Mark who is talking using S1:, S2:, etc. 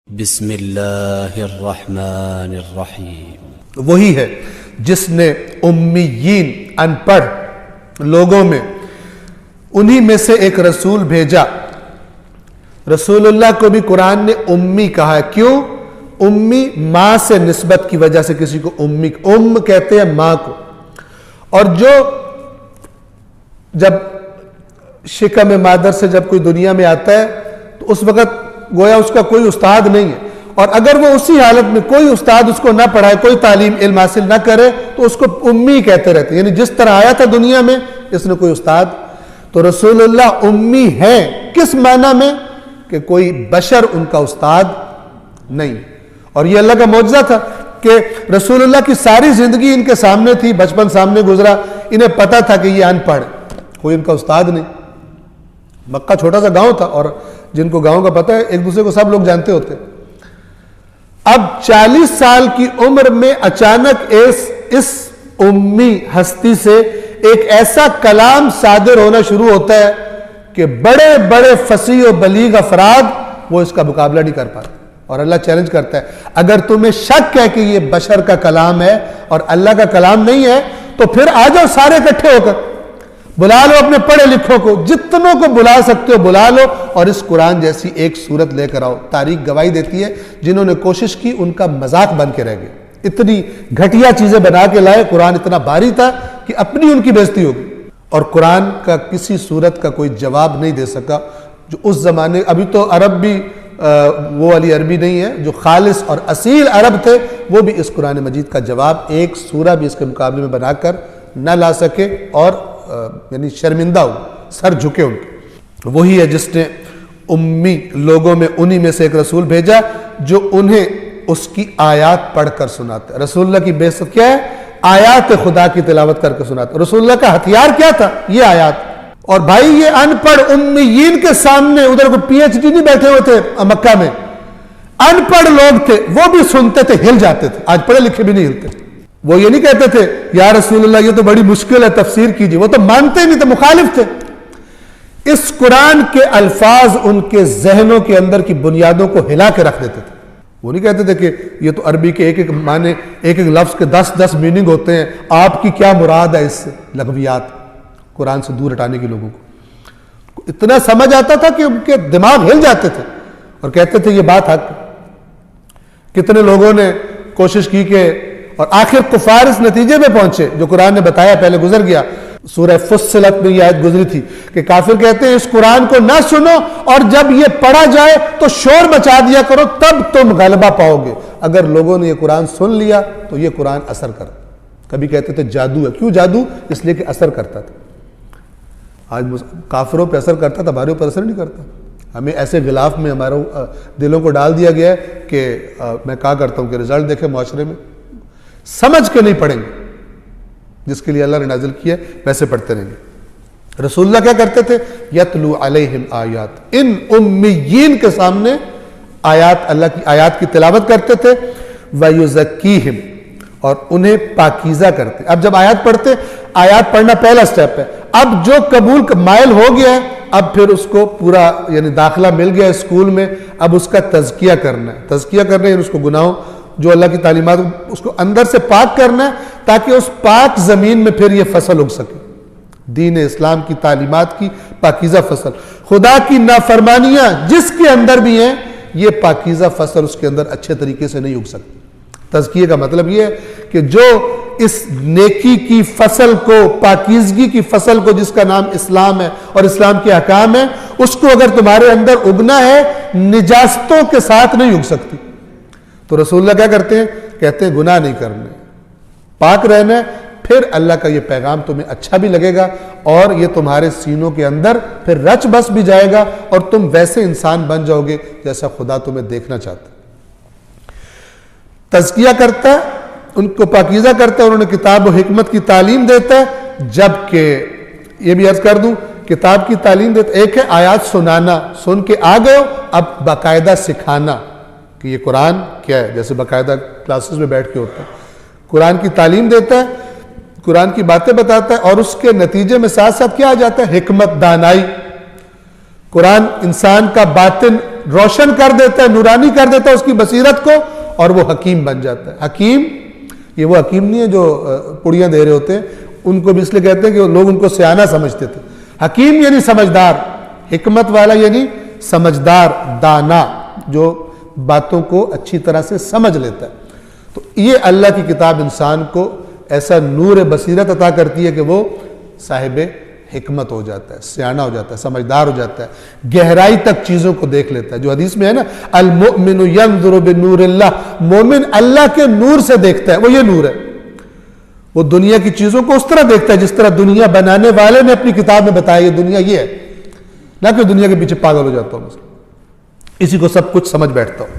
S1: بسم اللہ الرحمن الرحیم۔
S2: وہی ہے جس نے امیین ان پڑھ لوگوں میں انہی میں سے ایک رسول بھیجا۔ رسول اللہ کو بھی قرآن نے امی کہا ہے۔ کیوں؟ امی ماں سے نسبت کی وجہ سے کسی کو امی کہتے ہیں ماں کو۔ اور جو جب شکم مادر سے جب کوئی دنیا میں آتا ہے تو اس وقت گویا اس کا کوئی استاد نہیں ہے، اور اگر وہ اسی حالت میں کوئی استاد اس کو نہ پڑھائے، کوئی تعلیم علم حاصل نہ کرے تو اس کو امی کہتے رہتے ہیں، یعنی جس طرح آیا تھا دنیا میں اس نے کوئی استاد۔ تو رسول اللہ امی ہیں کس معنی میں کہ کوئی بشر ان کا استاد نہیں۔ اور یہ اللہ کا معجزہ تھا کہ رسول اللہ کی ساری زندگی ان کے سامنے تھی، بچپن سامنے گزرا، انہیں پتا تھا کہ یہ ان پڑھ، کوئی ان کا استاد نہیں۔ مکہ چھوٹا سا گاؤں تھا، اور جن کو گاؤں کا پتہ ہے ایک دوسرے کو سب لوگ جانتے ہوتے۔ اب 40 سال کی عمر میں اچانک اس امی ہستی سے ایک ایسا کلام صادر ہونا شروع ہوتا ہے کہ بڑے بڑے فصیح و بلیغ افراد وہ اس کا مقابلہ نہیں کر پاتے۔ اور اللہ چیلنج کرتا ہے، اگر تمہیں شک ہے کہ یہ بشر کا کلام ہے اور اللہ کا کلام نہیں ہے تو پھر آ جاؤ سارے اکٹھے ہو کر، بلا لو اپنے پڑھے لکھوں کو، جتنوں کو بلا سکتے ہو بلا لو، اور اس قرآن جیسی ایک سورت لے کر آؤ۔ تاریخ گواہی دیتی ہے جنہوں نے کوشش کی ان کا مذاق بن کے رہ گئے، اتنی گھٹیا چیزیں بنا کے لائے، قرآن اتنا بھاری تھا کہ اپنی ان کی بےزتی ہوگی، اور قرآن کا کسی سورت کا کوئی جواب نہیں دے سکا۔ جو اس زمانے، ابھی تو عرب بھی وہ والی عربی نہیں ہے، جو خالص اور اصیل عرب تھے وہ بھی اس قرآن مجید کا جواب ایک سورہ بھی اس کے مقابلے میں بنا کر نہ لا سکے، اور یعنی شرمندہ ہو، سر جھکے ان کے۔ وہی ہے جس نے امی لوگوں میں انہی میں سے ایک رسول بھیجا جو انہیں اس کی آیات پڑھ کر سناتے۔ رسول اللہ کی بعثت کیا ہے؟ آیات خدا کی تلاوت کر کے سناتے۔ رسول اللہ کا ہتھیار کیا تھا؟ یہ آیات۔ اور بھائی یہ ان پڑھ امیین کے سامنے، ادھر کو پی ایچ ڈی نہیں بیٹھے ہوئے تھے مکہ میں، ان پڑھ لوگ تھے، وہ بھی سنتے تھے، ہل جاتے تھے۔ آج پڑھے لکھے بھی نہیں ہلتے۔ وہ یہ نہیں کہتے تھے یا رسول اللہ یہ تو بڑی مشکل ہے تفسیر کیجیے، وہ تو مانتے نہیں تھے، مخالف تھے۔ اس قرآن کے الفاظ ان کے ذہنوں کے اندر کی بنیادوں کو ہلا کے رکھ دیتے تھے۔ وہ نہیں کہتے تھے کہ یہ تو عربی کے ایک ایک معنی، ایک ایک لفظ کے 10 میننگ ہوتے ہیں، آپ کی کیا مراد ہے اس سے؟ لغویات قرآن سے دور ہٹانے کے لوگوں کو اتنا سمجھ آتا تھا کہ ان کے دماغ ہل جاتے تھے اور کہتے تھے یہ بات حق۔ کتنے لوگوں نے کوشش کی کہ، اور آخر کفار اس نتیجے میں پہنچے جو قرآن نے بتایا، پہلے گزر گیا، سورہ فصلت میں یہ آیت گزری تھی کہ کافر کہتے ہیں اس قرآن کو نہ سنو، اور جب یہ پڑھا جائے تو شور مچا دیا کرو، تب تم غلبہ پاؤ گے۔ اگر لوگوں نے یہ قرآن سن لیا تو یہ قرآن اثر کرتا۔ کبھی کہتے تھے جادو ہے۔ کیوں جادو؟ اس لیے کہ اثر کرتا تھا۔ آج کافروں پہ اثر کرتا تھا، ہمارے اوپر اثر نہیں کرتا۔ ہمیں ایسے غلاف میں ہمارے دلوں کو ڈال دیا گیا ہے کہ میں کہا کرتا ہوں کہ رزلٹ دیکھیں معاشرے میں، سمجھ کے نہیں پڑھیں گے، جس کے لیے اللہ نے نازل کیا ہے ویسے پڑھتے رہیں گے۔ رسول اللہ کیا کرتے تھے؟ یتلو علیہم آیات، ان امیین کے سامنے آیات، اللہ کی آیات کی تلاوت کرتے تھے، ویزکیہم، اور انہیں پاکیزہ کرتے۔ اب جب آیات پڑھتے، آیات پڑھنا پہلا سٹیپ ہے، اب جو قبول مائل ہو گیا ہے اب پھر اس کو پورا یعنی داخلہ مل گیا اسکول میں، اب اس کا تزکیہ کرنا ہے۔ تزکیہ کرنا ہے یعنی اس کو گناہوں، جو اللہ کی تعلیمات، اس کو اندر سے پاک کرنا ہے تاکہ اس پاک زمین میں پھر یہ فصل اگ سکے، دین اسلام کی تعلیمات کی پاکیزہ فصل۔ خدا کی نافرمانیاں جس کے اندر بھی ہیں، یہ پاکیزہ فصل اس کے اندر اچھے طریقے سے نہیں اگ سکتی۔ تزکیے کا مطلب یہ ہے کہ جو اس نیکی کی فصل کو، پاکیزگی کی فصل کو، جس کا نام اسلام ہے اور اسلام کے احکام ہیں، اس کو اگر تمہارے اندر اگنا ہے، نجاستوں کے ساتھ نہیں اگ سکتی۔ تو رسول اللہ کیا کرتے ہیں؟ کہتے ہیں گناہ نہیں کرنے، پاک رہنا ہے، پھر اللہ کا یہ پیغام تمہیں اچھا بھی لگے گا، اور یہ تمہارے سینوں کے اندر پھر رچ بس بھی جائے گا، اور تم ویسے انسان بن جاؤ گے جیسا خدا تمہیں دیکھنا چاہتا ہے۔ تزکیہ کرتا ہے، ان کو پاکیزہ کرتا ہے، اور انہیں کتاب و حکمت کی تعلیم دیتا ہے، جبکہ یہ بھی عرض کر دوں، کتاب کی تعلیم دیتا ہے، ایک ہے آیات سنانا، سن کے آ گئے ہو، اب باقاعدہ سکھانا کہ یہ قرآن کیا ہے، جیسے باقاعدہ کلاسز میں بیٹھ کے ہوتا ہے۔ قرآن کی تعلیم دیتا ہے، قرآن کی باتیں بتاتا ہے، اور اس کے نتیجے میں ساتھ ساتھ کیا آ جاتا ہے؟ حکمت، دانائی۔ قرآن انسان کا باطن روشن کر دیتا ہے، نورانی کر دیتا ہے اس کی بصیرت کو، اور وہ حکیم بن جاتا ہے۔ حکیم، یہ وہ حکیم نہیں ہے جو پڑیاں دے رہے ہوتے ہیں، ان کو بھی اس لیے کہتے ہیں کہ لوگ ان کو سیانہ سمجھتے تھے۔ حکیم یعنی سمجھدار، حکمت والا یعنی سمجھدار، دانا، جو باتوں کو اچھی طرح سے سمجھ لیتا ہے۔ تو یہ اللہ کی کتاب انسان کو ایسا نور بصیرت عطا کرتی ہے کہ وہ صاحب حکمت ہو جاتا ہے، سیانہ ہو جاتا ہے، سمجھدار ہو جاتا ہے، گہرائی تک چیزوں کو دیکھ لیتا ہے۔ جو حدیث میں ہے نا، المؤمن ينظر بنور اللہ، مومن اللہ کے نور سے دیکھتا ہے، وہ یہ نور ہے۔ وہ دنیا کی چیزوں کو اس طرح دیکھتا ہے جس طرح دنیا بنانے والے نے اپنی کتاب میں بتایا یہ دنیا یہ ہے، نہ کہ دنیا کے پیچھے پاگل ہو جاتا ہوں، اسی کو سب کچھ سمجھ بیٹھتا ہوں۔